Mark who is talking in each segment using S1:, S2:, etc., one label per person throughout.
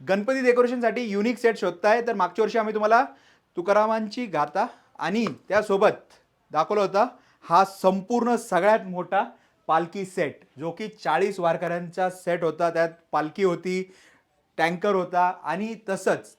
S1: गणपती डेकोरेशनसाठी unique set शोधताय तर मागच्या वर्षी आम्ही तुम्हाला तुकारामांची गाथा आणि त्यासोबत दाखवला होता हा संपूर्ण सगळ्यात मोठा पालखी सेट, जो की 40 वारकऱ्यांचा सेट होता. त्यात पालखी होती, टँकर होता आणि तसंच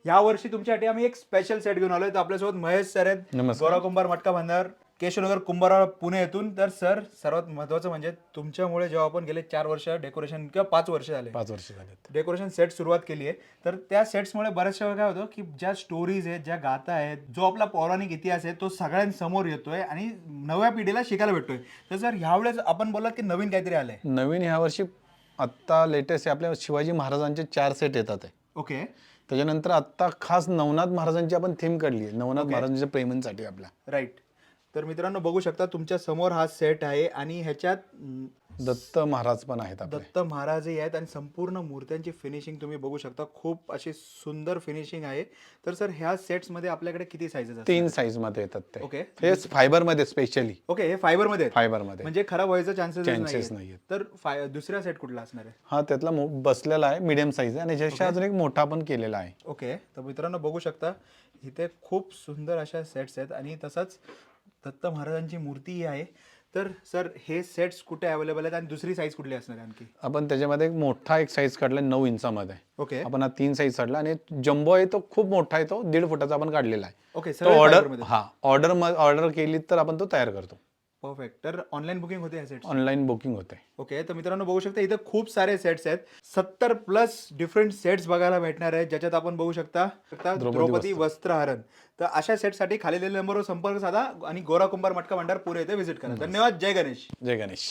S1: यावर्षी तुमच्यासाठी आम्ही एक स्पेशल सेट घेऊन आलोय. तर आपल्यासोबत महेश सर आहेत,
S2: नमस्कार.
S1: गौरव कुंभार मटका भांडार, केशवनगर कुंभारवाडा पुणे येथून. तर सर, सर्वात महत्त्वाचं म्हणजे तुमच्यामुळे जेव्हा आपण गेले 4 वर्ष डेकोरेशन किंवा 5 वर्ष झाले
S2: 5 वर्ष झालेत.
S1: डेकोरेशन सेट सुरुवात केली आहे, तर त्या सेट्समुळे बऱ्याचशा वेळा काय होतं की ज्या स्टोरीज आहेत, ज्या गाथा आहेत, जो आपला पौराणिक इतिहास आहे तो सगळ्यांसमोर येतोय आणि नव्या पिढीला शिकायला भेटतोय. तर सर, ह्यावेळेस आपण बोललात की नवीन काहीतरी आलंय.
S2: नवीन ह्या वर्षी आत्ता लेटेस्ट आपल्या शिवाजी महाराजांचे 4 सेट येतात आहे.
S1: ओके.
S2: त्याच्यानंतर आत्ता खास नवनाथ महाराजांची आपण थीम काढली आहे, नवनाथ महाराजांच्या प्रेमांसाठी आपल्या.
S1: राईट. तर मित्रांनो, बघू शकता तुमच्या समोर हा सेट आहे आणि ह्याच्यात
S2: दत्त महाराज पण आहेत आपले.
S1: दत्त महाराजही आहेत आणि संपूर्ण मूर्त्यांची फिनिशिंग तुम्ही बघू शकता. खूप अशी सुंदर फिनिशिंग आहे. तर सर, ह्या सेट्समध्ये आपल्याकडे किती साईजेस असतात?
S2: 3 साईज मध्ये येतात ते.
S1: ओके.
S2: हे फायबर मध्ये स्पेशली.
S1: ओके, हे फायबरमध्ये आहेत.
S2: फायबर मध्ये
S1: म्हणजे खराब व्हायचं चान्सेस
S2: चान्सेस
S1: नाही.
S2: नाहीयेत.
S1: तर दुसरा सेट कुठला असणार आहे?
S2: हा त्यातला बसलेला आहे, मीडियम साईज आहे आणि ज्याच्या अजून एक मोठा पण केलेला आहे.
S1: ओके. तर मित्रांनो, बघू शकता इथे खूप सुंदर अशा सेट्स आहेत आणि तसंच दत्त महाराजांची मूर्तीही आहे. तर सर, हे सेट्स कुठे अवेलेबल आहेत आणि दुसरी साईज कुठली असणार आहे आणखी?
S2: आपण त्याच्यामध्ये एक मोठा एक साईज काढला 9 इंचामध्ये.
S1: ओके.
S2: आपण हा 3 साईज काढला आणि जम्बो आहे तो खूप मोठा आहे, तो 1.5 फुटाचा आपण काढलेला आहे.
S1: ओके.
S2: तो
S1: सगळे
S2: ऑर्डर
S1: फायबरमध्ये.
S2: ऑर्डर केली तर आपण तो तयार करतो.
S1: परफेक्ट. तर ऑनलाईन बुकिंग होते या सेट्स?
S2: ऑनलाईन बुकिंग होते.
S1: ओके. तर मित्रांनो, बघू शकता इथे खूप सारे सेट्स आहेत. 70+ डिफरंट सेट्स बघायला भेटणार आहेत, ज्याच्यात आपण बघू शकता द्रौपदी वस्त्रहरण. तर अशा सेटसाठी खाली दिलेल्या नंबरवर संपर्क साधा आणि गोरा कुंभार मटका भांडार पुणे येथे व्हिजिट करा. धन्यवाद. जय गणेश.
S2: जय गणेश.